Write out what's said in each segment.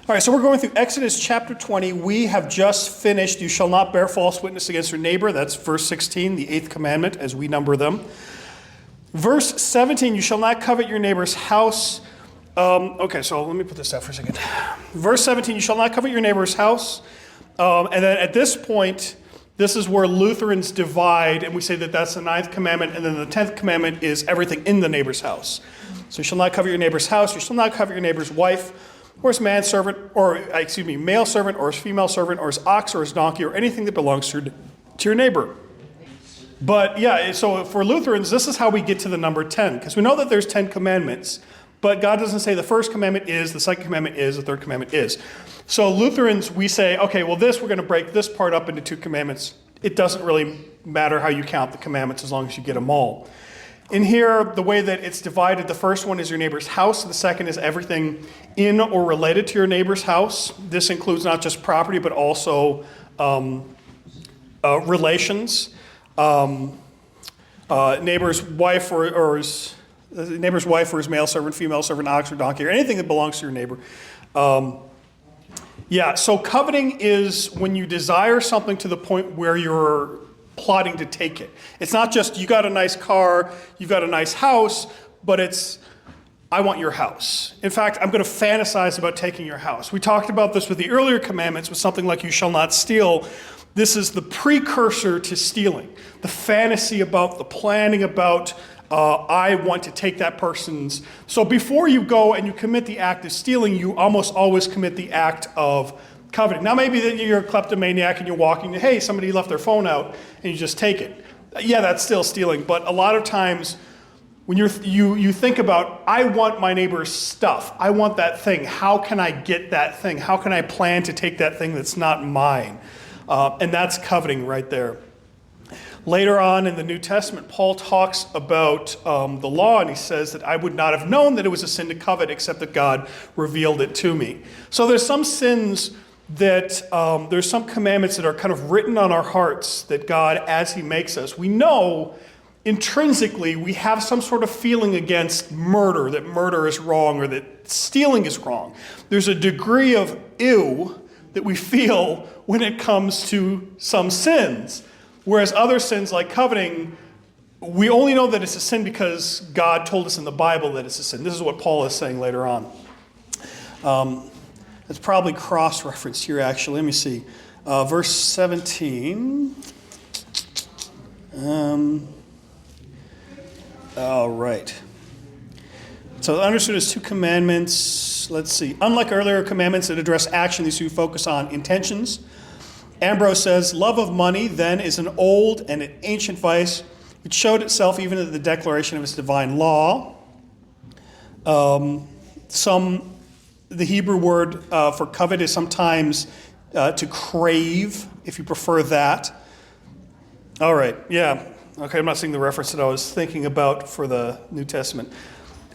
All right, so we're going through Exodus chapter 20. We have just finished, you shall not bear false witness against your neighbor. That's verse 16, the 8th commandment, as we number them. Verse 17, you shall not covet your neighbor's house. Okay, so let me put this out for a second. Verse 17, you shall not covet your neighbor's house. And then at this point, this is where Lutherans divide, and we say that that's the 9th commandment, and then the 10th commandment is everything in the neighbor's house. So you shall not covet your neighbor's house, you shall not covet your neighbor's wife, or his manservant, or male servant, or his female servant, or his ox, or his donkey, or anything that belongs to your neighbor. But yeah, so for Lutherans, this is how we get to the number 10, because we know that there's 10 commandments, but God doesn't say the first commandment is, the second commandment is, the third commandment is. So Lutherans, we say, okay, well we're going to break this part up into 2 commandments. It doesn't really matter how you count the commandments as long as you get them all. In here, the way that it's divided, the first one is your neighbor's house. The second is everything in or related to your neighbor's house. This includes not just property, but also relations. Neighbor's wife or his male servant, female servant, ox or donkey, or anything that belongs to your neighbor. So coveting is when you desire something to the point where you're plotting to take it. It's not just you got a nice car, you've got a nice house, but it's, I want your house. In fact, I'm going to fantasize about taking your house. We talked about this with the earlier commandments with something like you shall not steal. This is the precursor to stealing. The fantasy about, the planning about, I want to take that person's. So before you go and you commit the act of stealing, you almost always commit the act of coveting. Now maybe that you're a kleptomaniac and you're walking, hey, somebody left their phone out, and you just take it. Yeah, that's still stealing, but a lot of times when you think about, I want my neighbor's stuff, I want that thing, how can I get that thing? How can I plan to take that thing that's not mine? And that's coveting right there. Later on in the New Testament, Paul talks about the law, and he says that I would not have known that it was a sin to covet except that God revealed it to me. So there's some sins that there's some commandments that are kind of written on our hearts that God, as he makes us, we know intrinsically we have some sort of feeling against murder, that murder is wrong or that stealing is wrong. There's a degree of ew that we feel when it comes to some sins. Whereas other sins like coveting, we only know that it's a sin because God told us in the Bible that it's a sin. This is what Paul is saying later on. It's probably cross-referenced here, actually. Let me see. Verse 17. All right. So understood as 2 commandments. Let's see. Unlike earlier commandments that address action, these 2 focus on intentions. Ambrose says, love of money, then, is an old and an ancient vice, which showed itself even in the declaration of its divine law. The Hebrew word for covet is sometimes to crave, if you prefer that. All right, yeah. Okay, I'm not seeing the reference that I was thinking about for the New Testament.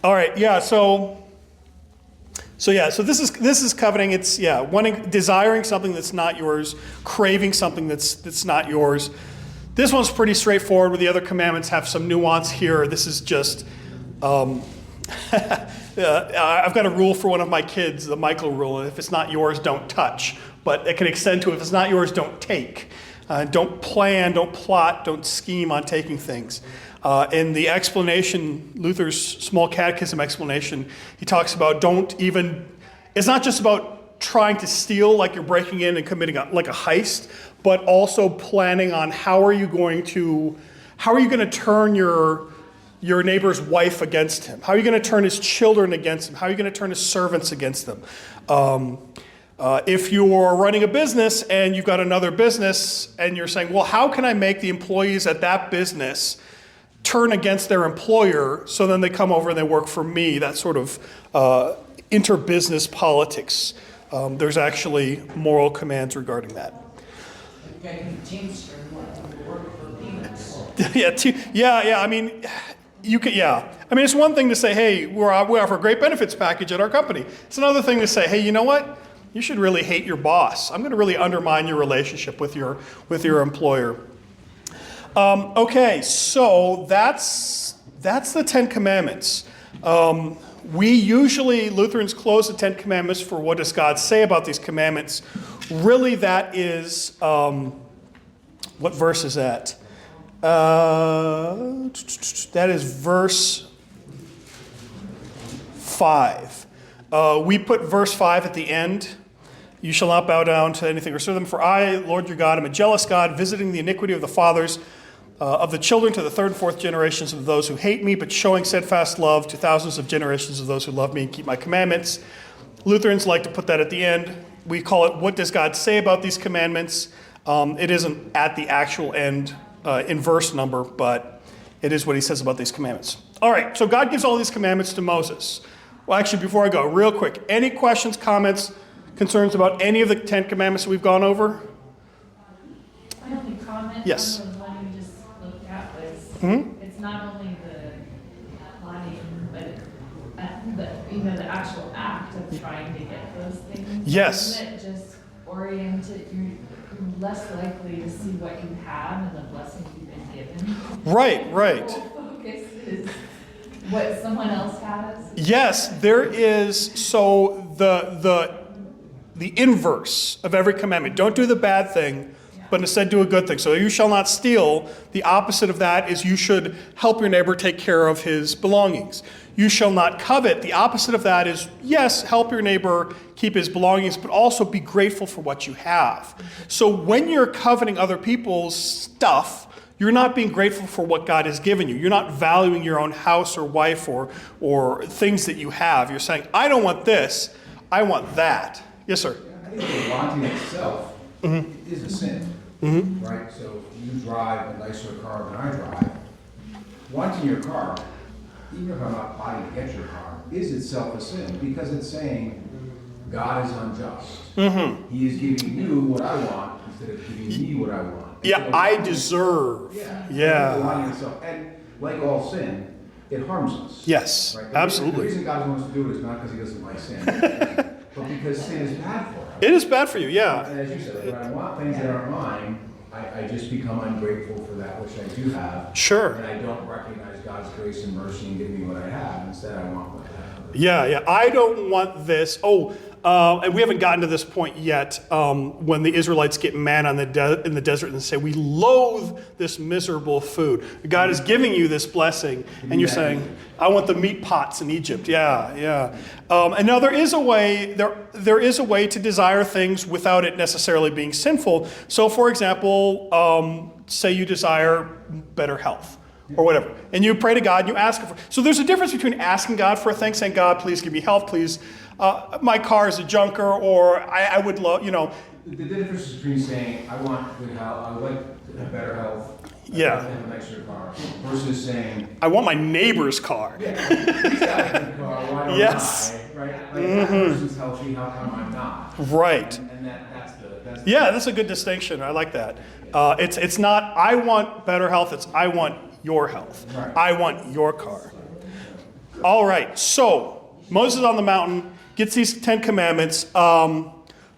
All right, yeah, so this is coveting. It's desiring something that's not yours, craving something that's not yours. This one's pretty straightforward, where the other commandments have some nuance here. This is just I've got a rule for one of my kids, the Michael rule. If it's not yours, don't touch. But it can extend to if it's not yours, don't take. Don't plan, don't plot, don't scheme on taking things. In the explanation, Luther's small catechism explanation, he talks about it's not just about trying to steal like you're breaking in and committing like a heist, but also planning on how are you going to turn your neighbor's wife against him? How are you going to turn his children against him? How are you going to turn his servants against them? If you're running a business and you've got another business and you're saying, well, how can I make the employees at that business turn against their employer so then they come over and they work for me? That sort of inter-business politics. There's actually moral commands regarding that. Yeah. I mean, you can. Yeah. I mean, it's one thing to say, hey, we offer a great benefits package at our company. It's another thing to say, hey, you know what? You should really hate your boss. I'm going to really undermine your relationship with your employer. Okay, so that's the 10 Commandments. We usually, Lutherans, close the 10 Commandments for what does God say about these commandments. Really, that is, what verse is that? That is verse 5. We put verse 5 at the end. You shall not bow down to anything or serve them, for I, Lord your God, am a jealous God, visiting the iniquity of the fathers of the children to the third and fourth generations of those who hate me, but showing steadfast love to thousands of generations of those who love me and keep my commandments. Lutherans like to put that at the end. We call it, what does God say about these commandments? It isn't at the actual end in verse number, but it is what he says about these commandments. All right, so God gives all these commandments to Moses. Well, actually, before I go, real quick, any questions, comments, concerns about any of the 10 commandments that we've gone over? My only comment Yes. on the one you just looked at was, it's not only the plotting, but the actual act of trying to get those things. Yes. Isn't it just oriented, you're less likely to see what you have and the blessing you've been given? Right. The whole focus is what someone else has. Yes, there is. So the inverse of every commandment. Don't do the bad thing, but instead do a good thing. So you shall not steal. The opposite of that is you should help your neighbor take care of his belongings. You shall not covet. The opposite of that is, yes, help your neighbor keep his belongings, but also be grateful for what you have. So when you're coveting other people's stuff, you're not being grateful for what God has given you. You're not valuing your own house or wife or things that you have. You're saying, I don't want this, I want that. Yes, sir. I think the wanting itself is a sin, right? So you drive a nicer car than I drive. Wanting your car, even if I'm not plotting to get your car, is itself a sin because it's saying God is unjust. He is giving you what I want instead of giving me what I want. Yeah, I deserve. Yeah. Wanting itself. And like all sin, it harms us. Yes, Right? absolutely. The reason God wants to do it is not because he doesn't like sin, but because sin is bad for us. It is bad for you, yeah. And as you said, when I want things that aren't mine, I just become ungrateful for that which I do have. Sure. And I don't recognize God's grace and mercy in giving me what I have. Instead, I want what I have. Yeah. I don't want this. And we haven't gotten to this point yet. When the Israelites get manna in the desert and say, we loathe this miserable food. God is giving you this blessing, and you're saying, I want the meat pots in Egypt. Yeah. And now there is a way. There is a way to desire things without it necessarily being sinful. So, for example, say you desire better health. Or whatever. And you pray to God and you ask for. So there's a difference between asking God for a thing, saying, God, please give me health, please. My car is a junker, or I would love, The difference between saying, I want good health, I would like to have better health, Yeah. I want to have a nicer car, versus saying, I want my neighbor's car. yeah, he's got a good car, why don't Yes. I? Right? Like, that person's healthy, how come I'm not? Right. And that's the Yeah, that's a good distinction. I like that. It's not, I want better health, it's I want your health. Right. I want your car. All right, so Moses on the mountain gets these 10 commandments.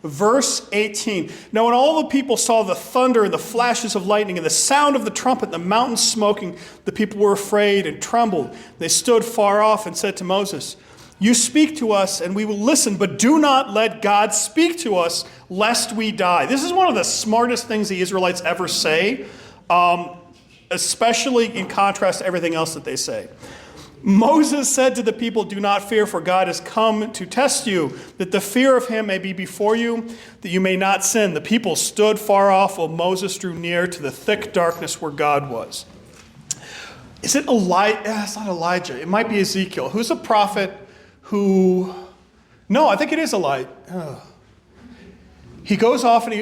Verse 18. Now when all the people saw the thunder and the flashes of lightning and the sound of the trumpet and the mountain smoking, the people were afraid and trembled. They stood far off and said to Moses, you speak to us and we will listen, but do not let God speak to us lest we die. This is one of the smartest things the Israelites ever say, especially in contrast to everything else that they say. Moses said to the people, do not fear, for God has come to test you, that the fear of him may be before you, that you may not sin. The people stood far off while Moses drew near to the thick darkness where God was. Is it Elijah? It's not Elijah. It might be Ezekiel. Who's a prophet who... No, I think it is Elijah. He goes off and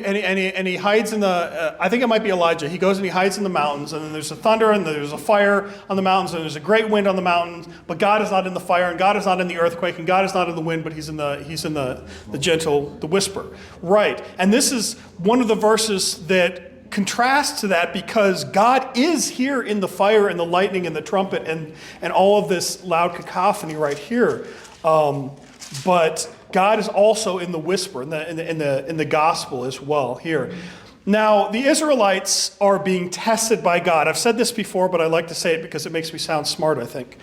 he hides in the, I think it might be Elijah. He goes and he hides in the mountains, and then there's a thunder and there's a fire on the mountains, and there's a great wind on the mountains, but God is not in the fire, and God is not in the earthquake, and God is not in the wind, but he's in the gentle, the whisper. Right. And this is one of the verses that contrasts to that, because God is here in the fire and the lightning and the trumpet and all of this loud cacophony right here. But God is also in the whisper, in the gospel as well here. Now, the Israelites are being tested by God. I've said this before, but I like to say it because it makes me sound smart, I think.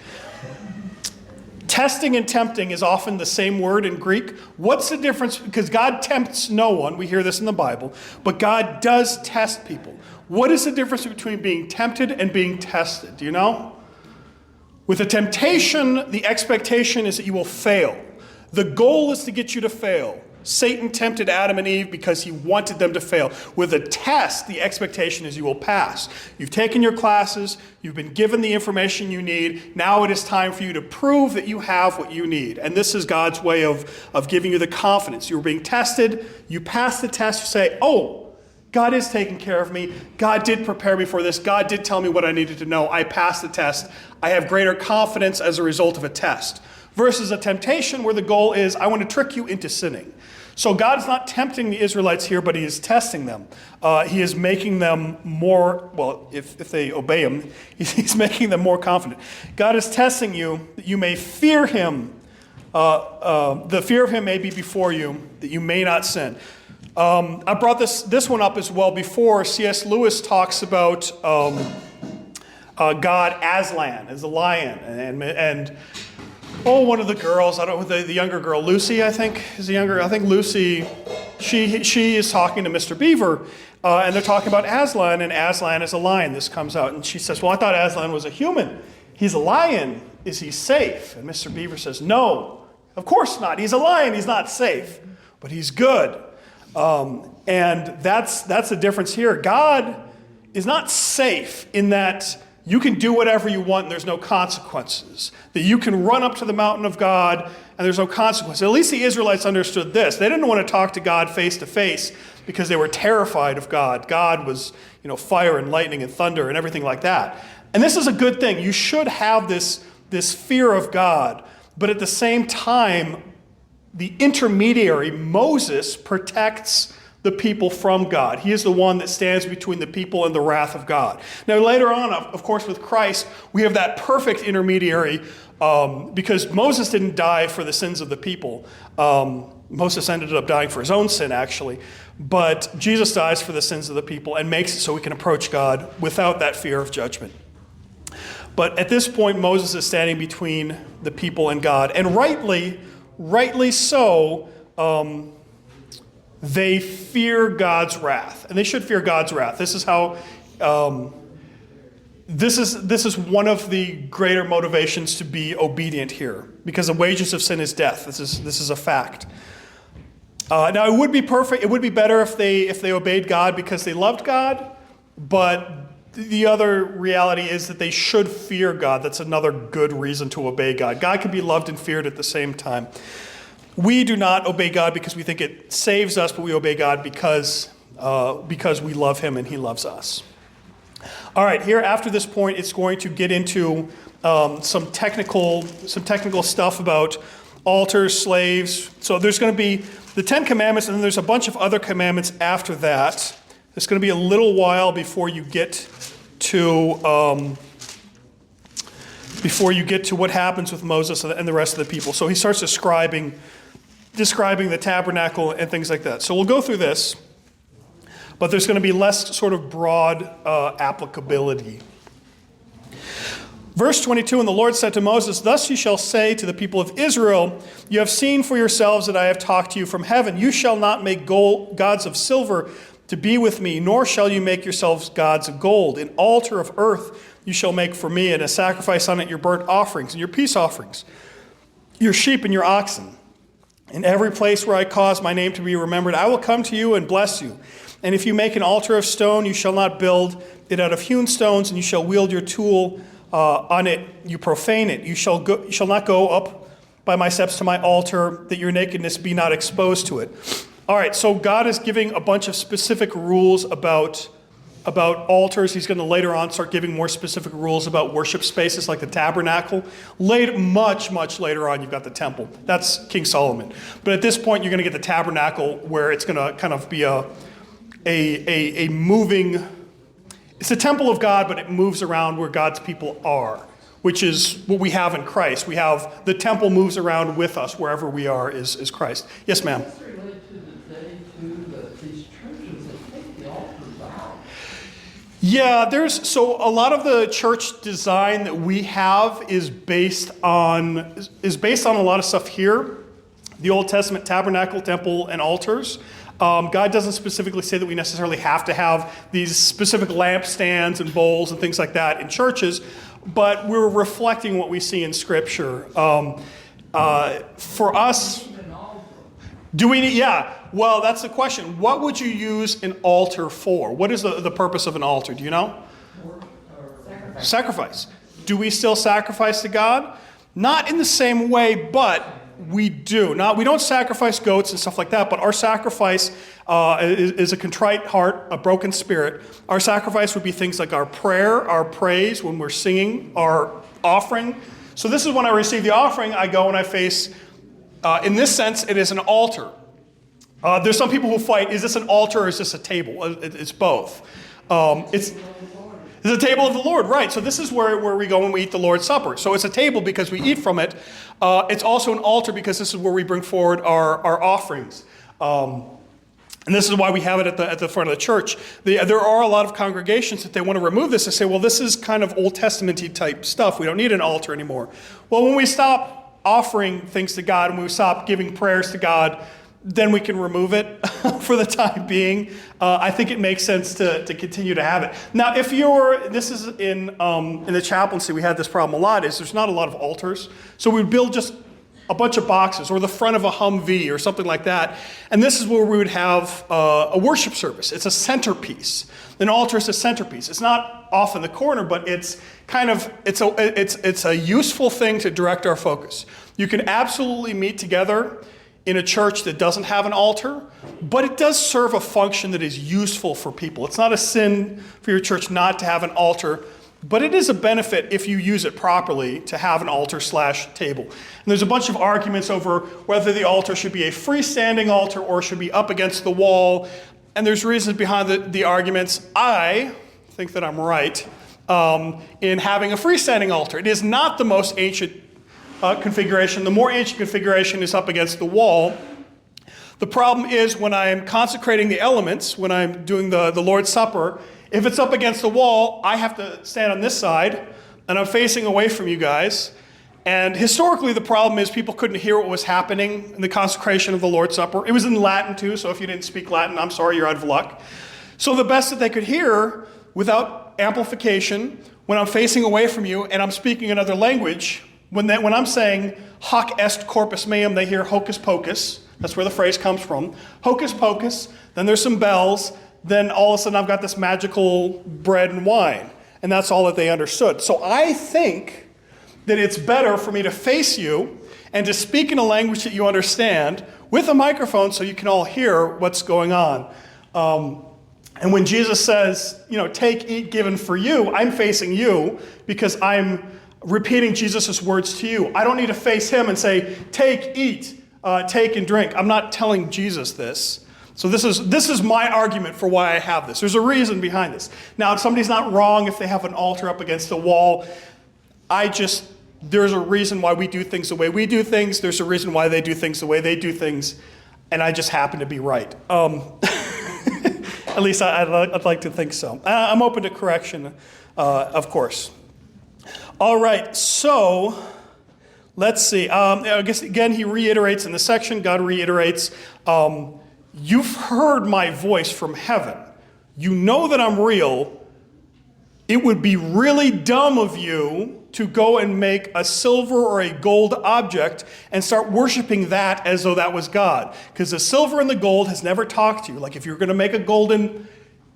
Testing and tempting is often the same word in Greek. What's the difference? Because God tempts no one. We hear this in the Bible. But God does test people. What is the difference between being tempted and being tested? Do you know? With a temptation, the expectation is that you will fail. The goal is to get you to fail. Satan tempted Adam and Eve because he wanted them to fail. With a test, the expectation is you will pass. You've taken your classes. You've been given the information you need. Now it is time for you to prove that you have what you need. And this is God's way of giving you the confidence. You were being tested. You pass the test. You say, oh, God is taking care of me. God did prepare me for this. God did tell me what I needed to know. I passed the test. I have greater confidence as a result of a test. Versus a temptation where the goal is, I want to trick you into sinning. So God is not tempting the Israelites here, but he is testing them. He is making them more, well, if they obey him, he's making them more confident. God is testing you that you may fear him. The fear of him may be before you, that you may not sin. I brought this one up as well before. C.S. Lewis talks about God Aslan, as a lion, and one of the girls, I don't know, the younger girl, Lucy, I think, is the younger. I think Lucy, she is talking to Mr. Beaver, and they're talking about Aslan, and Aslan is a lion. This comes out, and she says, well, I thought Aslan was a human. He's a lion. Is he safe? And Mr. Beaver says, no, of course not. He's a lion. He's not safe, but he's good. And that's the difference here. God is not safe in that you can do whatever you want and there's no consequences. That you can run up to the mountain of God and there's no consequences. At least the Israelites understood this. They didn't want to talk to God face to face because they were terrified of God. God was, fire and lightning and thunder and everything like that. And this is a good thing. You should have this fear of God. But at the same time, the intermediary, Moses, protects the people from God. He is the one that stands between the people and the wrath of God. Now later on, of course, with Christ, we have that perfect intermediary because Moses didn't die for the sins of the people. Moses ended up dying for his own sin, actually. But Jesus dies for the sins of the people and makes it so we can approach God without that fear of judgment. But at this point, Moses is standing between the people and God. And rightly so, they fear God's wrath, and they should fear God's wrath. This is how. This is one of the greater motivations to be obedient here, because the wages of sin is death. This is a fact. Now it would be perfect. It would be better if they obeyed God because they loved God, but the other reality is that they should fear God. That's another good reason to obey God. God can be loved and feared at the same time. We do not obey God because we think it saves us, but we obey God because we love him and he loves us. All right, here after this point, it's going to get into some technical stuff about altars, slaves. So there's going to be the 10 Commandments, and then there's a bunch of other commandments after that. It's going to be a little while before you get to what happens with Moses and the rest of the people. So he starts describing the tabernacle and things like that. So we'll go through this, but there's going to be less sort of broad applicability. Verse 22, and the Lord said to Moses, thus you shall say to the people of Israel, you have seen for yourselves that I have talked to you from heaven. You shall not make gods of silver to be with me, nor shall you make yourselves gods of gold. An altar of earth you shall make for me, and a sacrifice on it your burnt offerings and your peace offerings, your sheep and your oxen. In every place where I cause my name to be remembered, I will come to you and bless you. And if you make an altar of stone, you shall not build it out of hewn stones, and you shall wield your tool on it. You profane it. You shall not go up by my steps to my altar, that your nakedness be not exposed to it. All right, so God is giving a bunch of specific rules about altars. He's going to later on start giving more specific rules about worship spaces like the tabernacle. Much later on, you've got the temple. That's King Solomon. But at this point, you're going to get the tabernacle, where it's going to kind of be a moving. It's a temple of God, but it moves around where God's people are, which is what we have in Christ. We have the temple moves around with us wherever we are is Christ. Yes, ma'am. That's related to the day, too, that these churches that take the altars out. Yeah, so a lot of the church design that we have is based on a lot of stuff here. The Old Testament tabernacle, temple, and altars. God doesn't specifically say that we necessarily have to have these specific lampstands and bowls and things like that in churches, but we're reflecting what we see in Scripture. For us, do we need, yeah, well, that's the question. What would you use an altar for? What is the purpose of an altar? Do you know? Sacrifice. Do we still sacrifice to God? Not in the same way, but we do. We don't sacrifice goats and stuff like that, but our sacrifice is a contrite heart, a broken spirit. Our sacrifice would be things like our prayer, our praise, when we're singing, our offering. So this is when I receive the offering, I go and I face, in this sense, it is an altar. There's some people who fight, is this an altar or is this a table? It's both. It's a table of the Lord, right. So this is where we go when we eat the Lord's Supper. So it's a table because we eat from it. It's also an altar because this is where we bring forward our offerings. And this is why we have it at the front of the church. There are a lot of congregations that they want to remove this and say, well, this is kind of Old Testament-y type stuff. We don't need an altar anymore. Well, when we stop offering things to God and we stop giving prayers to God, then we can remove it for the time being. I think it makes sense to continue to have it. Now, this is in the chaplaincy, we had this problem a lot, is there's not a lot of altars. So we would build just a bunch of boxes or the front of a Humvee or something like that. And this is where we would have a worship service. It's a centerpiece. An altar is a centerpiece. It's not off in the corner, but it's a useful thing to direct our focus. You can absolutely meet together in a church that doesn't have an altar, but it does serve a function that is useful for people. It's not a sin for your church not to have an altar, but it is a benefit if you use it properly to have an altar/table. And there's a bunch of arguments over whether the altar should be a freestanding altar or should be up against the wall. And there's reasons behind the arguments. I think that I'm right in having a freestanding altar. It is not the most ancient configuration. The more ancient configuration is up against the wall. The problem is when I'm consecrating the elements, when I'm doing the Lord's Supper, if it's up against the wall, I have to stand on this side, and I'm facing away from you guys. And historically, the problem is people couldn't hear what was happening in the consecration of the Lord's Supper. It was in Latin too, so if you didn't speak Latin, I'm sorry, you're out of luck. So the best that they could hear, without amplification, when I'm facing away from you and I'm speaking another language, when I'm saying hoc est corpus meum, they hear hocus pocus. That's where the phrase comes from. Hocus pocus, then there's some bells, then all of a sudden I've got this magical bread and wine. And that's all that they understood. So I think that it's better for me to face you and to speak in a language that you understand with a microphone so you can all hear what's going on. And when Jesus says, take, eat, given for you, I'm facing you because I'm repeating Jesus' words to you. I don't need to face him and say, take, eat, take and drink. I'm not telling Jesus this. So this is my argument for why I have this. There's a reason behind this. Now, if somebody's not wrong if they have an altar up against the wall, there's a reason why we do things the way we do things. There's a reason why they do things the way they do things. And I just happen to be right. At least I'd like to think so. I'm open to correction, of course. All right, so let's see. I guess, again, he reiterates in the section, God reiterates, you've heard my voice from heaven. You know that I'm real. It would be really dumb of you to go and make a silver or a gold object and start worshiping that as though that was God. Because the silver and the gold has never talked to you. Like if you're going to make a golden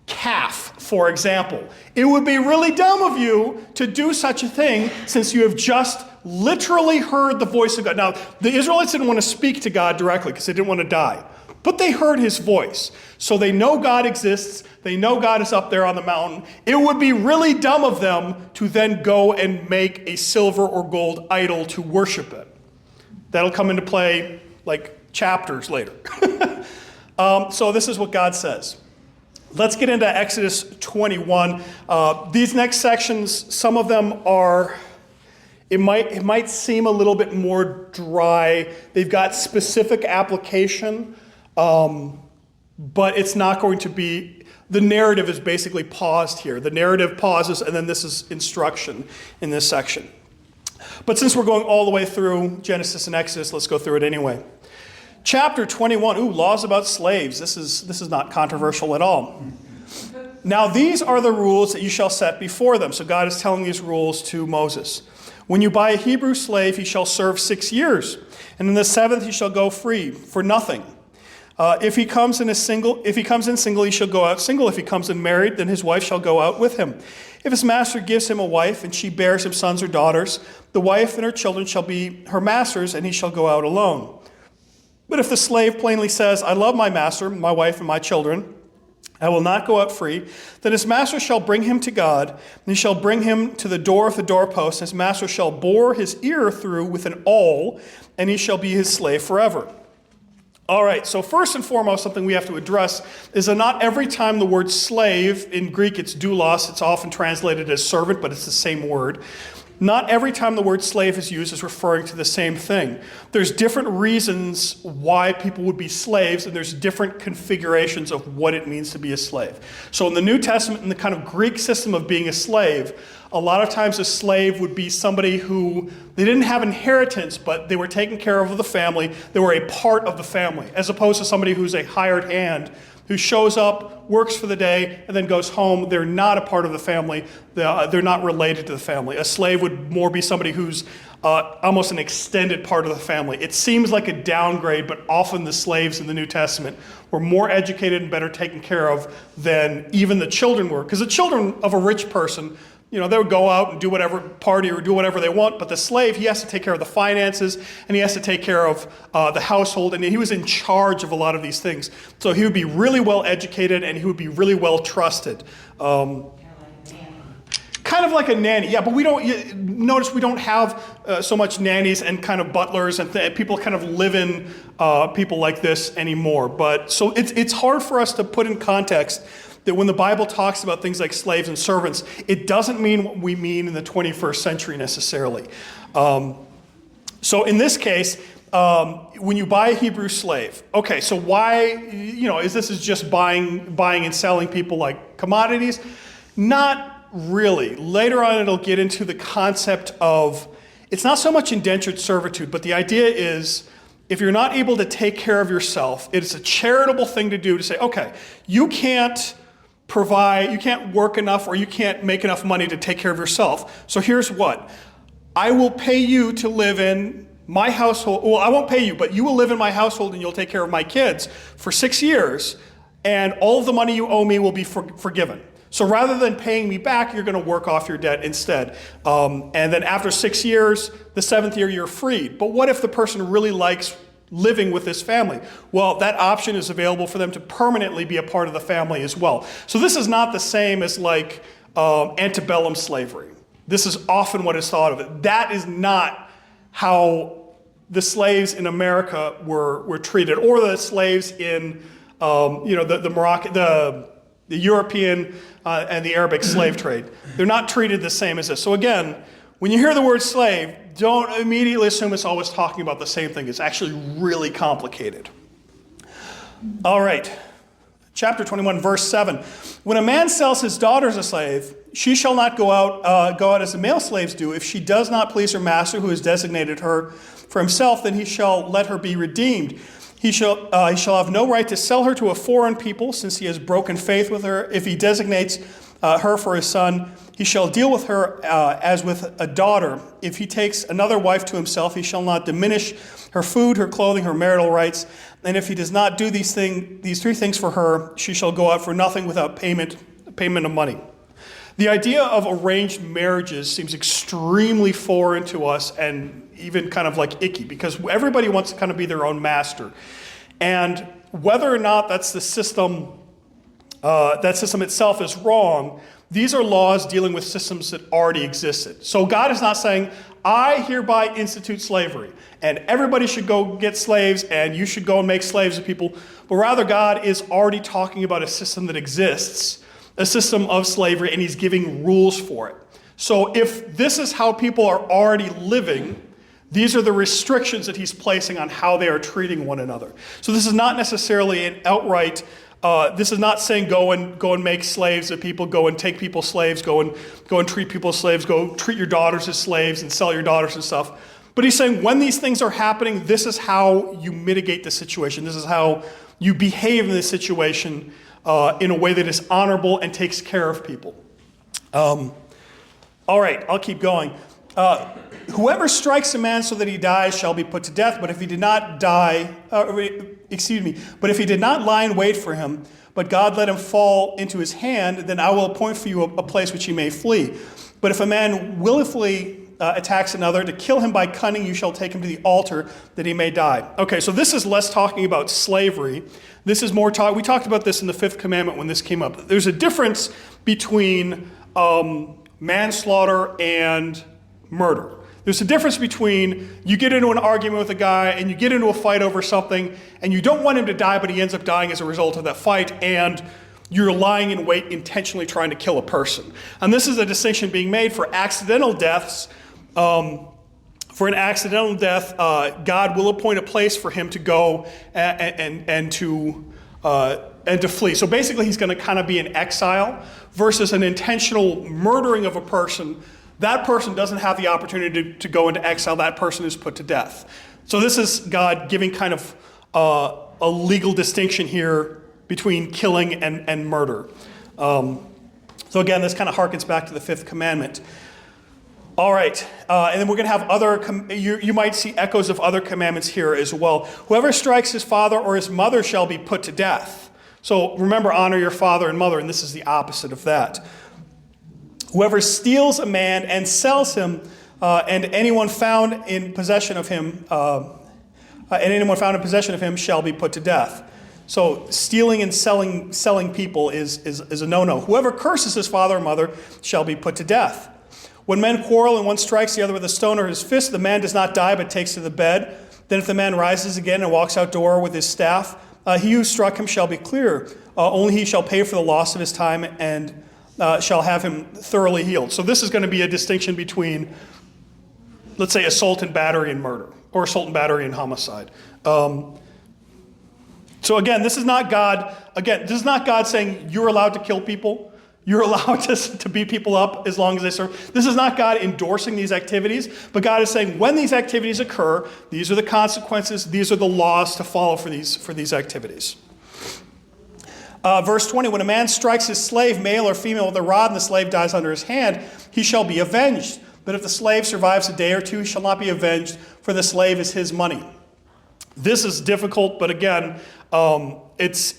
calf, for example, it would be really dumb of you to do such a thing since you have just literally heard the voice of God. Now, the Israelites didn't want to speak to God directly because they didn't want to die. But they heard his voice. So they know God exists. They know God is up there on the mountain. It would be really dumb of them to then go and make a silver or gold idol to worship it. That'll come into play like chapters later. So this is what God says. Let's get into Exodus 21. These next sections, some of them are, it might seem a little bit more dry. They've got specific application. but it's not going to be, the narrative is basically paused here. The narrative pauses, and then this is instruction in this section. But since we're going all the way through Genesis and Exodus, let's go through it anyway. Chapter 21, laws about slaves. This is not controversial at all. Now these are the rules that you shall set before them. So God is telling these rules to Moses. When you buy a Hebrew slave, he shall serve 6 years, and in the 7th he shall go free for nothing. If he comes in single, he shall go out single. If he comes in married, then his wife shall go out with him. If his master gives him a wife, and she bears him sons or daughters, the wife and her children shall be her master's, and he shall go out alone. But if the slave plainly says, I love my master, my wife, and my children, I will not go out free, then his master shall bring him to God, and he shall bring him to the door of the doorpost, and his master shall bore his ear through with an awl, and he shall be his slave forever. All right, so first and foremost, something we have to address is that not every time the word slave, in Greek it's doulos, it's often translated as servant, but it's the same word. Not every time the word slave is used is referring to the same thing. There's different reasons why people would be slaves, and there's different configurations of what it means to be a slave. So in the New Testament, in the kind of Greek system of being a slave, a lot of times a slave would be somebody who, they didn't have inheritance, but they were taken care of the family. They were a part of the family, as opposed to somebody who's a hired hand who shows up, works for the day, and then goes home. They're not a part of the family. They're not related to the family. A slave would more be somebody who's almost an extended part of the family. It seems like a downgrade, but often the slaves in the New Testament were more educated and better taken care of than even the children were. Because the children of a rich person, they would go out and do whatever, party or do whatever they want, but the slave, he has to take care of the finances, and he has to take care of the household, and he was in charge of a lot of these things. So he would be really well educated, and he would be really well trusted. Kind of like a nanny, yeah, but we don't have so much nannies and kind of butlers and people kind of live in people like this anymore. But so it's hard for us to put in context that when the Bible talks about things like slaves and servants, it doesn't mean what we mean in the 21st century necessarily. So in this case, when you buy a Hebrew slave, okay, so why, is this just buying and selling people like commodities? Not really. Later on, it'll get into the concept of, it's not so much indentured servitude, but the idea is, if you're not able to take care of yourself, it is a charitable thing to do to say, okay, you can't provide, you can't work enough, or you can't make enough money to take care of yourself. So here's what. I will pay you to live in my household. Well, I won't pay you, but you will live in my household and you'll take care of my kids for 6 years, and all of the money you owe me will be forgiven. So rather than paying me back, you're going to work off your debt instead. And then after 6 years, the 7th year, you're freed. But what if the person really likes living with this family? Well, that option is available for them to permanently be a part of the family as well. So this is not the same as like antebellum slavery. This is often what is thought of it. That is not how the slaves in America were treated, or the slaves in the Moroccan, the European and the Arabic slave trade. They're not treated the same as this. So again, when you hear the word slave, don't immediately assume it's always talking about the same thing. It's actually really complicated. All right, chapter 21, verse 7. When a man sells his daughter as a slave, she shall not go out as the male slaves do. If she does not please her master, who has designated her for himself, then he shall let her be redeemed. He shall have no right to sell her to a foreign people, since he has broken faith with her. If he designates her for his son, he shall deal with her as with a daughter. If he takes another wife to himself, he shall not diminish her food, her clothing, her marital rights. And if he does not do these 3 things for her, she shall go out for nothing without payment of money. The idea of arranged marriages seems extremely foreign to us, and even kind of like icky, because everybody wants to kind of be their own master. And whether or not that's the system, that system itself is wrong, these are laws dealing with systems that already existed. So God is not saying, I hereby institute slavery, and everybody should go get slaves, and you should go and make slaves of people. But rather, God is already talking about a system that exists, a system of slavery, and he's giving rules for it. So if this is how people are already living, these are the restrictions that he's placing on how they are treating one another. So this is not necessarily an outright This is not saying go and make slaves of people, go and take people slaves, go and treat people as slaves, go treat your daughters as slaves and sell your daughters and stuff. But he's saying when these things are happening, this is how you mitigate the situation. This is how you behave in this situation in a way that is honorable and takes care of people. All right, I'll keep going. Whoever strikes a man so that he dies shall be put to death, but if he did not lie in wait for him, but God let him fall into his hand, then I will appoint for you a place which he may flee. But if a man willfully attacks another, to kill him by cunning, you shall take him to the altar that he may die. Okay, so this is less talking about slavery. This is more we talked about this in the 5th commandment when this came up. There's a difference between manslaughter and murder. There's a difference between you get into an argument with a guy and you get into a fight over something and you don't want him to die, but he ends up dying as a result of that fight, and you're lying in wait intentionally trying to kill a person. And this is a distinction being made for accidental deaths. For an accidental death, God will appoint a place for him to go and to flee. So basically he's going to kind of be in exile versus an intentional murdering of a person. That person doesn't have the opportunity to go into exile. That person is put to death. So this is God giving kind of a legal distinction here between killing and murder. So again, this kind of harkens back to the 5th commandment. All right, and then we're going to have other, you might see echoes of other commandments here as well. Whoever strikes his father or his mother shall be put to death. So remember, honor your father and mother, and this is the opposite of that. Whoever steals a man and sells him, and anyone found in possession of him, shall be put to death. So stealing and selling people is a no-no. Whoever curses his father or mother shall be put to death. When men quarrel and one strikes the other with a stone or his fist, the man does not die but takes to the bed. Then if the man rises again and walks outdoor with his staff, he who struck him shall be clear. Only he shall pay for the loss of his time and shall have him thoroughly healed. So this is going to be a distinction between, let's say, assault and battery and murder, or assault and battery and homicide. So again, this is not God saying you're allowed to kill people. You're allowed to beat people up as long as they serve. This is not God endorsing these activities, but God is saying when these activities occur, these are the consequences, these are the laws to follow for these activities. Verse 20, when a man strikes his slave, male or female, with a rod and the slave dies under his hand, he shall be avenged. But if the slave survives a day or two, he shall not be avenged, for the slave is his money. This is difficult, but again, it's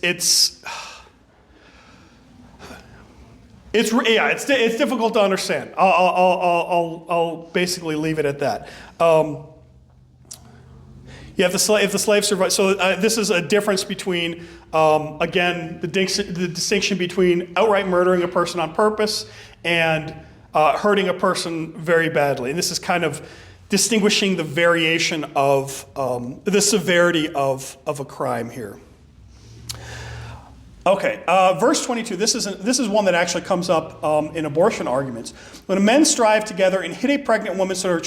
difficult to understand. I'll basically leave it at that. If the slave survives, so this is a difference between, again, the distinction between outright murdering a person on purpose and hurting a person very badly. And this is kind of distinguishing the variation of the severity of a crime here. Okay, verse 22, this is one that actually comes up in abortion arguments. When men strive together and hit a pregnant woman so her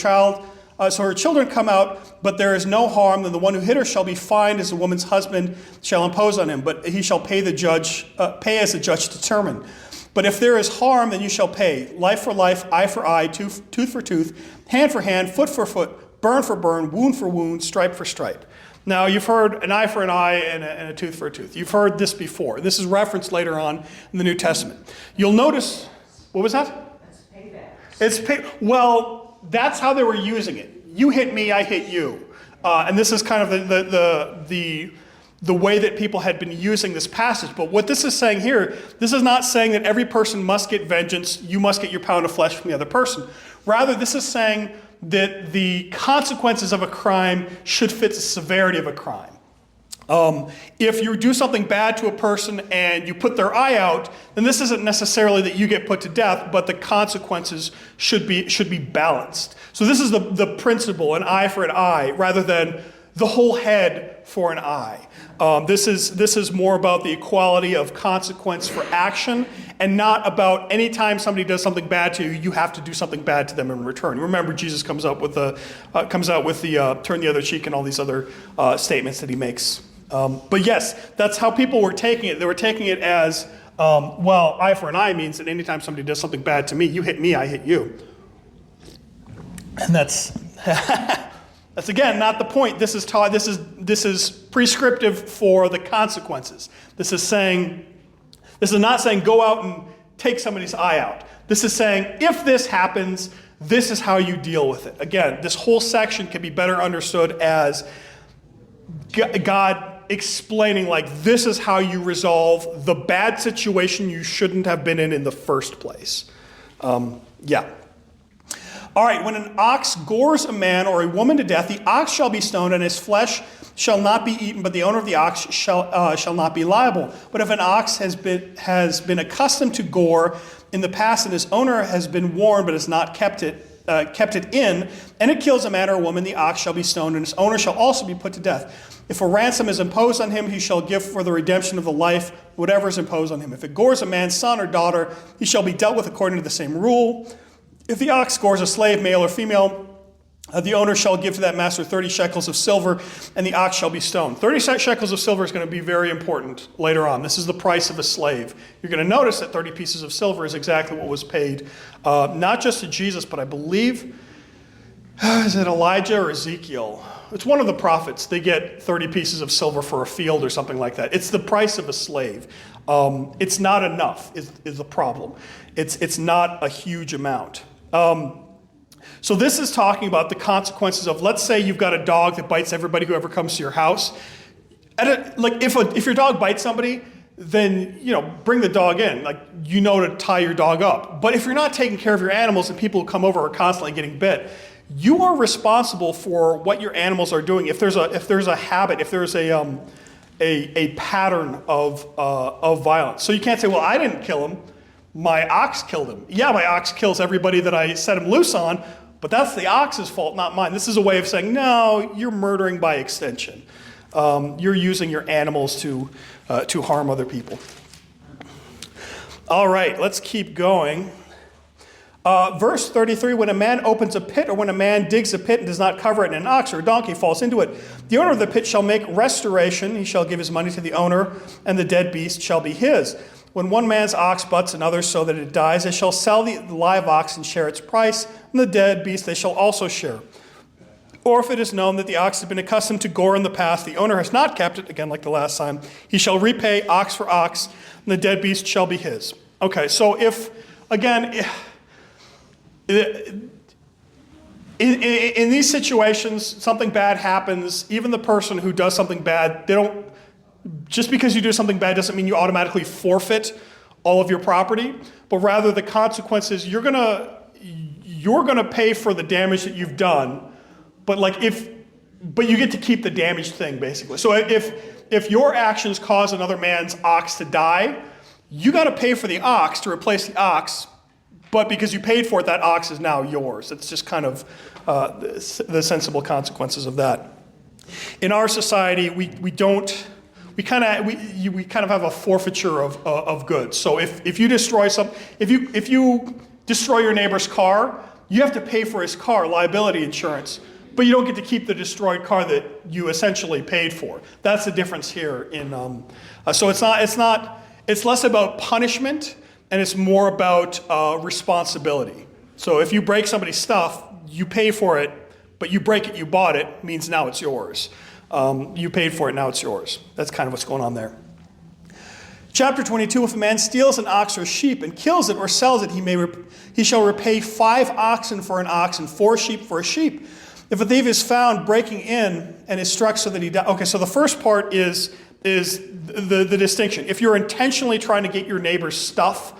children come out, but there is no harm, then the one who hit her shall be fined as the woman's husband shall impose on him, but he shall pay as the judge determined. But if there is harm, then you shall pay, life for life, eye for eye, tooth for tooth, hand for hand, foot for foot, burn for burn, wound for wound, stripe for stripe. Now, you've heard an eye for an eye and a tooth for a tooth. You've heard this before. This is referenced later on in the New Testament. You'll notice, what was that? It's payback. Well, that's how they were using it. You hit me, I hit you. And this is kind of the way that people had been using this passage. But what this is saying here, this is not saying that every person must get vengeance, you must get your pound of flesh from the other person. Rather, this is saying that the consequences of a crime should fit the severity of a crime. If you do something bad to a person and you put their eye out, then this isn't necessarily that you get put to death, but the consequences should be balanced. So this is the principle, an eye for an eye, rather than the whole head for an eye. This is more about the equality of consequence for action, and not about any time somebody does something bad to you, you have to do something bad to them in return. Remember, Jesus comes out with the turn the other cheek and all these other statements that he makes But yes, that's how people were taking it. They were taking it as, well, eye for an eye means that anytime somebody does something bad to me, you hit me, I hit you. And that's that's again not the point. This is taught. This is prescriptive for the consequences. This is not saying go out and take somebody's eye out. This is saying if this happens, this is how you deal with it. Again, this whole section can be better understood as God explaining, like, this is how you resolve the bad situation you shouldn't have been in the first place. Yeah. All right, when an ox gores a man or a woman to death, the ox shall be stoned, and his flesh shall not be eaten, but the owner of the ox shall not be liable. But if an ox has been accustomed to gore in the past, and his owner has been warned but has not kept it in, and it kills a man or a woman, the ox shall be stoned, and his owner shall also be put to death. If a ransom is imposed on him, he shall give for the redemption of the life whatever is imposed on him. If it gores a man's son or daughter, he shall be dealt with according to the same rule. If the ox gores a slave, male or female, the owner shall give to that master 30 shekels of silver, and the ox shall be stoned. 30 shekels of silver is going to be very important later on. This is the price of a slave. You're going to notice that 30 pieces of silver is exactly what was paid, not just to Jesus, but I believe, is it Elijah or Ezekiel? It's one of the prophets. They get 30 pieces of silver for a field or something like that. It's the price of a slave. It's not enough is the problem. It's not a huge amount. So this is talking about the consequences of, let's say you've got a dog that bites everybody who ever comes to your house. If your dog bites somebody, then, bring the dog in. To tie your dog up. But if you're not taking care of your animals and people who come over are constantly getting bit, you are responsible for what your animals are doing. If there's a habit, if there's a pattern of violence. So you can't say, well, I didn't kill him. My ox killed him. Yeah, my ox kills everybody that I set him loose on, but that's the ox's fault, not mine. This is a way of saying, no, you're murdering by extension. You're using your animals to harm other people. All right, let's keep going. Verse 33, when a man opens a pit or when a man digs a pit and does not cover it and an ox or a donkey falls into it, the owner of the pit shall make restoration. He shall give his money to the owner, and the dead beast shall be his. When one man's ox butts another so that it dies, they shall sell the live ox and share its price, and the dead beast they shall also share. Or if it is known that the ox has been accustomed to gore in the past, the owner has not kept it, again like the last time, he shall repay ox for ox, and the dead beast shall be his. Okay, so in these situations, something bad happens, even the person who does something bad, just because you do something bad doesn't mean you automatically forfeit all of your property, but rather the consequences, you're gonna pay for the damage that you've done, but you get to keep the damaged thing, basically. So if your actions cause another man's ox to die, you gotta pay for the ox to replace the ox, but because you paid for it, that ox is now yours. It's just kind of the sensible consequences of that. In our society, we kind of have a forfeiture of goods. So if you destroy if you destroy your neighbor's car, you have to pay for his car, liability insurance, but you don't get to keep the destroyed car that you essentially paid for. That's the difference here. So it's less about punishment and it's more about responsibility. So if you break somebody's stuff, you pay for it, but you break it, you bought it, means now it's yours. You paid for it, now it's yours. That's kind of what's going on there. Chapter 22, if a man steals an ox or sheep and kills it or sells it, he shall repay 5 oxen for an ox and 4 sheep for a sheep. If a thief is found breaking in and is struck so that he dies. Okay, so the first part is the distinction. If you're intentionally trying to get your neighbor's stuff,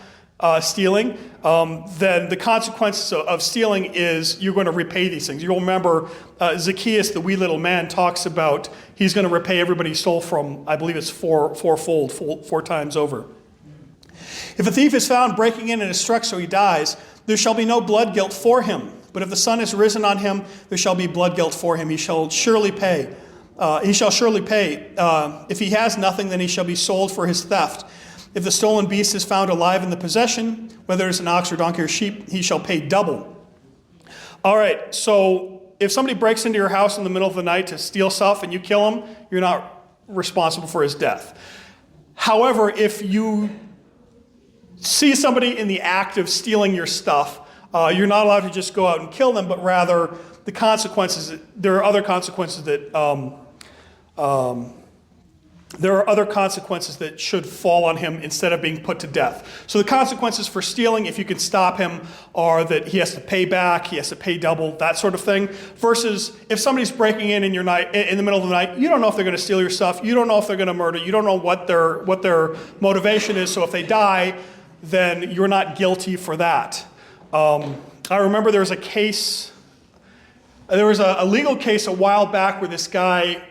stealing, then the consequences of stealing is you're going to repay these things. You'll remember Zacchaeus, the wee little man, talks about he's going to repay everybody he stole from, I believe it's fourfold, 4 times over. If a thief is found breaking in and is struck so he dies, there shall be no blood guilt for him. But if the sun is risen on him, there shall be blood guilt for him. He shall surely pay. If he has nothing, then he shall be sold for his theft. If the stolen beast is found alive in the possession, whether it's an ox or donkey or sheep, he shall pay double. All right, so if somebody breaks into your house in the middle of the night to steal stuff and you kill him, you're not responsible for his death. However, if you see somebody in the act of stealing your stuff, you're not allowed to just go out and kill them, but rather the consequences, there are other consequences that should fall on him instead of being put to death. So the consequences for stealing, if you can stop him, are that he has to pay back, he has to pay double, that sort of thing. Versus if somebody's breaking in the middle of the night, you don't know if they're going to steal your stuff, you don't know if they're going to murder, you don't know what their motivation is. So if they die, then you're not guilty for that. I remember there was a legal case a while back where this guy,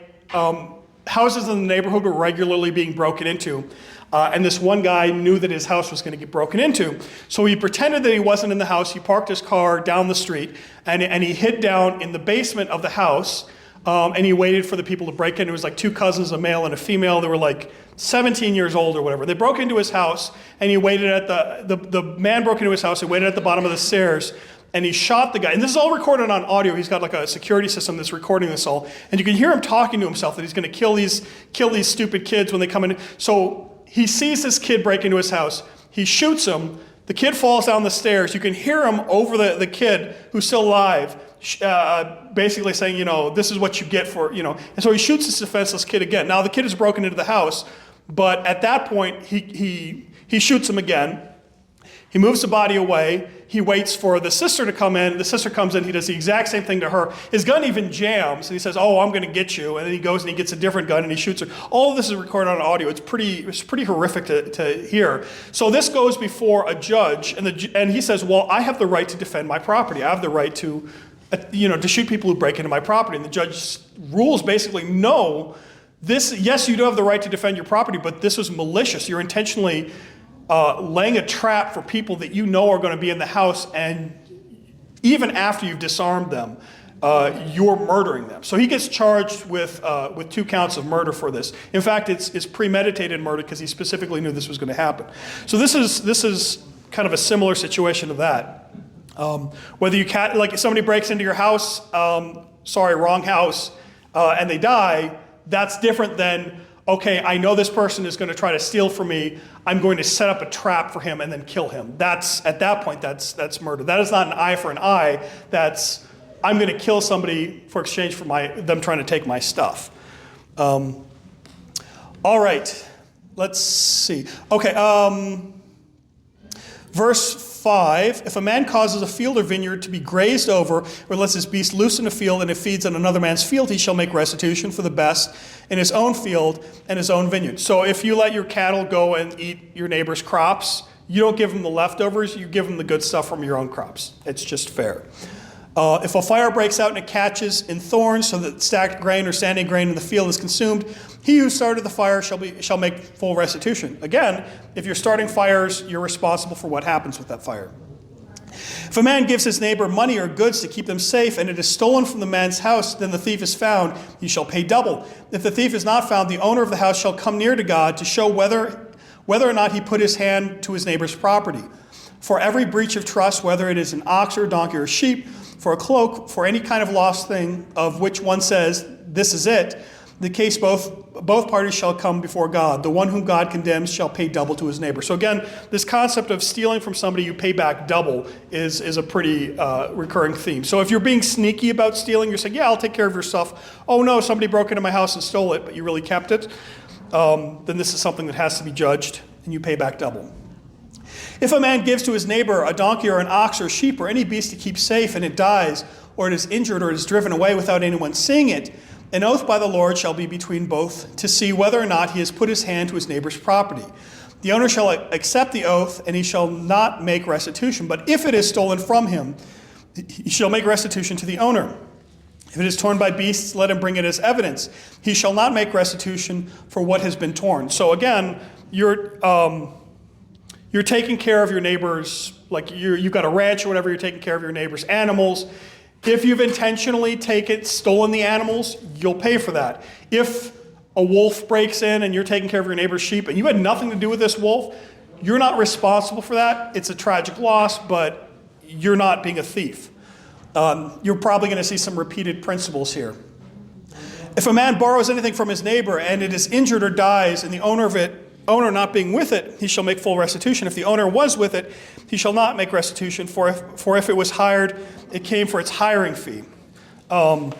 houses in the neighborhood were regularly being broken into. And this one guy knew that his house was going to get broken into. So he pretended that he wasn't in the house. He parked his car down the street and he hid down in the basement of the house. And he waited for the people to break in. It was like two cousins, a male and a female. They were like 17 years old or whatever. They broke into his house and he waited at the man broke into his house. He waited at the bottom of the stairs. And he shot the guy. And this is all recorded on audio. He's got like a security system that's recording this all. And you can hear him talking to himself that he's going to kill these stupid kids when they come in. So he sees this kid break into his house. He shoots him. The kid falls down the stairs. You can hear him over the kid who's still alive, basically saying, this is what you get for, And so he shoots this defenseless kid again. Now the kid has broken into the house, but at that point he shoots him again. He moves the body away. He waits for the sister to come in. The sister comes in. He does the exact same thing to her. His gun even jams. And he says, "Oh, I'm going to get you." And then he goes and he gets a different gun and he shoots her. All of this is recorded on audio. It's pretty horrific to hear. So this goes before a judge, and he says, "Well, I have the right to defend my property. I have the right to shoot people who break into my property." And the judge rules basically, no, yes, you do have the right to defend your property, but this was malicious. You're intentionally laying a trap for people that you know are going to be in the house, and even after you've disarmed them, you're murdering them. So he gets charged with 2 counts of murder for this. In fact, it's premeditated murder because he specifically knew this was going to happen. So this is kind of a similar situation to that. Whether like if somebody breaks into your house, wrong house, and they die, that's different than, okay, I know this person is going to try to steal from me. I'm going to set up a trap for him and then kill him. At that point, that's murder. That is not an eye for an eye. That's, I'm going to kill somebody for exchange for them trying to take my stuff. All right, let's see. Okay, verse 5, if a man causes a field or vineyard to be grazed over, or lets his beast loose in a field, and it feeds on another man's field, he shall make restitution for the best in his own field and his own vineyard. So if you let your cattle go and eat your neighbor's crops, you don't give them the leftovers, you give them the good stuff from your own crops. It's just fair. If a fire breaks out and it catches in thorns, so that stacked grain or standing grain in the field is consumed, he who started the fire shall make full restitution. Again, if you're starting fires, you're responsible for what happens with that fire. If a man gives his neighbor money or goods to keep them safe, and it is stolen from the man's house, then the thief is found, he shall pay double. If the thief is not found, the owner of the house shall come near to God to show whether or not he put his hand to his neighbor's property. For every breach of trust, whether it is an ox or a donkey or a sheep, for a cloak, for any kind of lost thing of which one says, "This is it," the case both parties shall come before God. The one whom God condemns shall pay double to his neighbor. So again, this concept of stealing from somebody you pay back double is a pretty recurring theme. So if you're being sneaky about stealing, you're saying, "Yeah, I'll take care of your stuff." Oh no, somebody broke into my house and stole it, but you really kept it. Then this is something that has to be judged, and you pay back double. If a man gives to his neighbor a donkey or an ox or sheep or any beast to keep safe, and it dies, or it is injured, or it is driven away without anyone seeing it, an oath by the Lord shall be between both to see whether or not he has put his hand to his neighbor's property. The owner shall accept the oath, and he shall not make restitution. But if it is stolen from him, he shall make restitution to the owner. If it is torn by beasts, let him bring it as evidence. He shall not make restitution for what has been torn. So again, you're taking care of your neighbors, like you've got a ranch or whatever, you're taking care of your neighbors' animals. If you've intentionally stolen the animals, you'll pay for that. If a wolf breaks in and you're taking care of your neighbor's sheep and you had nothing to do with this wolf, you're not responsible for that. It's a tragic loss, but you're not being a thief. You're probably going to see some repeated principles here. If a man borrows anything from his neighbor and it is injured or dies, and the owner not being with it, he shall make full restitution. If the owner was with it, he shall not make restitution, for if it was hired, it came for its hiring fee. So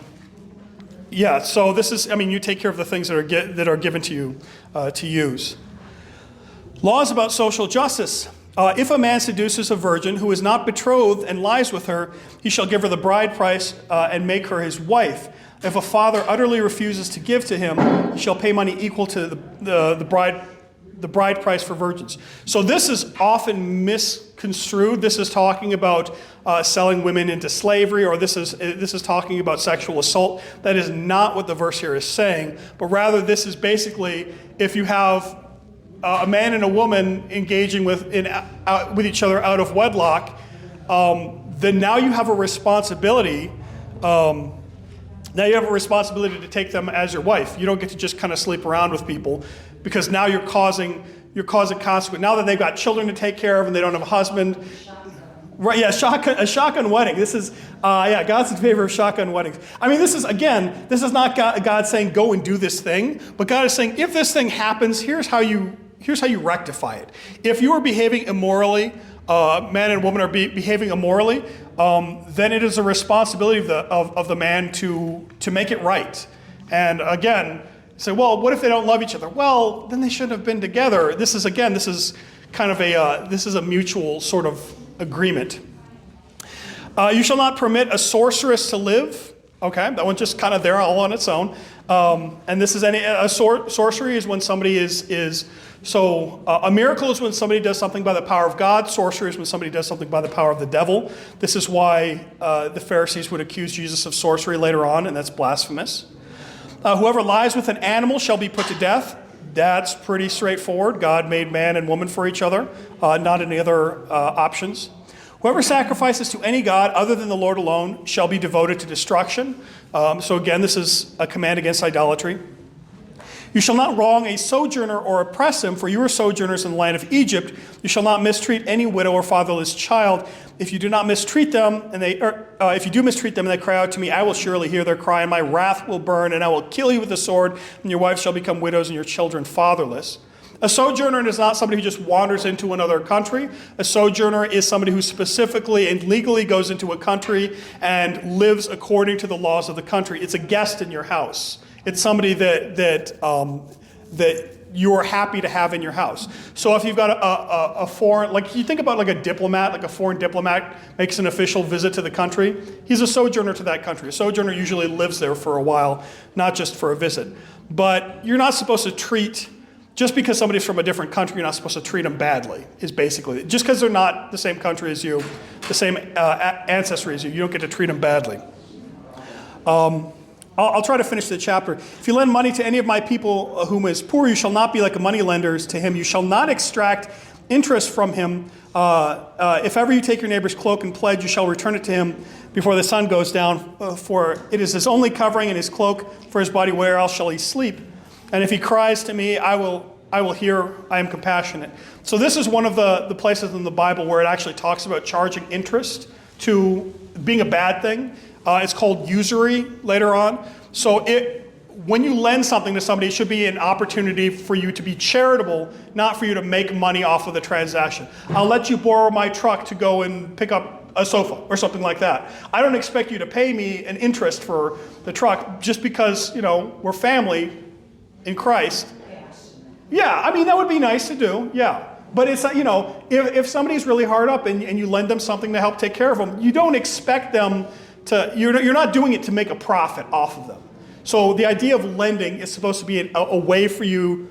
this is, you take care of the things that are given to you to use. Laws about social justice. If a man seduces a virgin who is not betrothed and lies with her, he shall give her the bride price and make her his wife. If a father utterly refuses to give to him, he shall pay money equal to the bride price for virgins. So this is often misconstrued. This is talking about selling women into slavery, or this is talking about sexual assault. That is not what the verse here is saying, but rather this is basically if you have a man and a woman engaging with each other out of wedlock, then now you have a responsibility. Now you have a responsibility to take them as your wife. You don't get to just kind of sleep around with people, because now you're causing consequence. Now that they've got children to take care of and they don't have a husband. Right, yeah, a shotgun wedding. This is, God's in favor of shotgun weddings. This is not God saying go and do this thing, but God is saying if this thing happens, here's how you rectify it. If you are behaving immorally, man and woman are behaving immorally, then it is a responsibility of the man to make it right. And again, say, well, what if they don't love each other? Well, then they shouldn't have been together. This is kind of a mutual sort of agreement. You shall not permit a sorceress to live. Okay, that one's just kind of there all on its own. And this is sorcery is when somebody a miracle is when somebody does something by the power of God. Sorcery is when somebody does something by the power of the devil. This is why the Pharisees would accuse Jesus of sorcery later on, and that's blasphemous. Whoever lies with an animal shall be put to death. That's pretty straightforward. God made man and woman for each other, not any other options. Whoever sacrifices to any god other than the Lord alone shall be devoted to destruction. So again, this is a command against idolatry. You shall not wrong a sojourner or oppress him, for you are sojourners in the land of Egypt. You shall not mistreat any widow or fatherless child. If you do mistreat them, and they cry out to me, I will surely hear their cry, and my wrath will burn, and I will kill you with the sword, and your wives shall become widows, and your children fatherless. A sojourner is not somebody who just wanders into another country. A sojourner is somebody who specifically and legally goes into a country and lives according to the laws of the country. It's a guest in your house. It's somebody that you're happy to have in your house. So if you've got a foreign, like you think about like a diplomat, like a foreign diplomat makes an official visit to the country, he's a sojourner to that country. A sojourner usually lives there for a while, not just for a visit. But you're not supposed to treat, just because somebody's from a different country, you're not supposed to treat them badly, is basically. Just because they're not the same country as you, the same ancestry as you don't get to treat them badly. I'll try to finish the chapter. If you lend money to any of my people whom is poor, you shall not be like a moneylender to him. You shall not extract interest from him. If ever you take your neighbor's cloak and pledge, you shall return it to him before the sun goes down. For it is his only covering and his cloak for his body. Where else shall he sleep? And if he cries to me, I will hear. I am compassionate. So this is one of the places in the Bible where it actually talks about charging interest to being a bad thing. It's called usury later on. So when you lend something to somebody, it should be an opportunity for you to be charitable, not for you to make money off of the transaction. I'll let you borrow my truck to go and pick up a sofa or something like that. I don't expect you to pay me an interest for the truck just because, we're family in Christ. Yeah, that would be nice to do, yeah. But it's, if somebody's really hard up and you lend them something to help take care of them, you don't expect them you're not doing it to make a profit off of them. So the idea of lending is supposed to be a way for you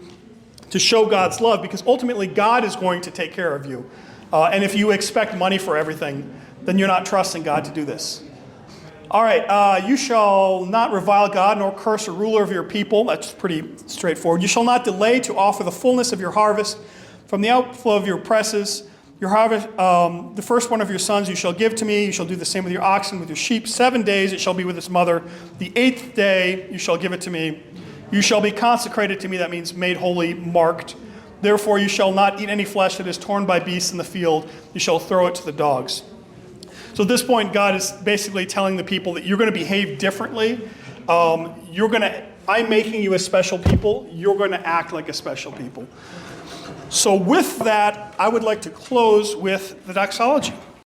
to show God's love, because ultimately God is going to take care of you. And if you expect money for everything, then you're not trusting God to do this. All right, you shall not revile God nor curse a ruler of your people. That's pretty straightforward. You shall not delay to offer the fullness of your harvest from the outflow of your presses. Your harvest, the first one of your sons you shall give to me. You shall do the same with your oxen, with your sheep. 7 days it shall be with its mother. The 8th day you shall give it to me. You shall be consecrated to me. That means made holy, marked. Therefore you shall not eat any flesh that is torn by beasts in the field. You shall throw it to the dogs. So at this point, God is basically telling the people that you're going to behave differently. You're going to I'm making you a special people, you're going to act like a special people. So with that, I would like to close with the doxology.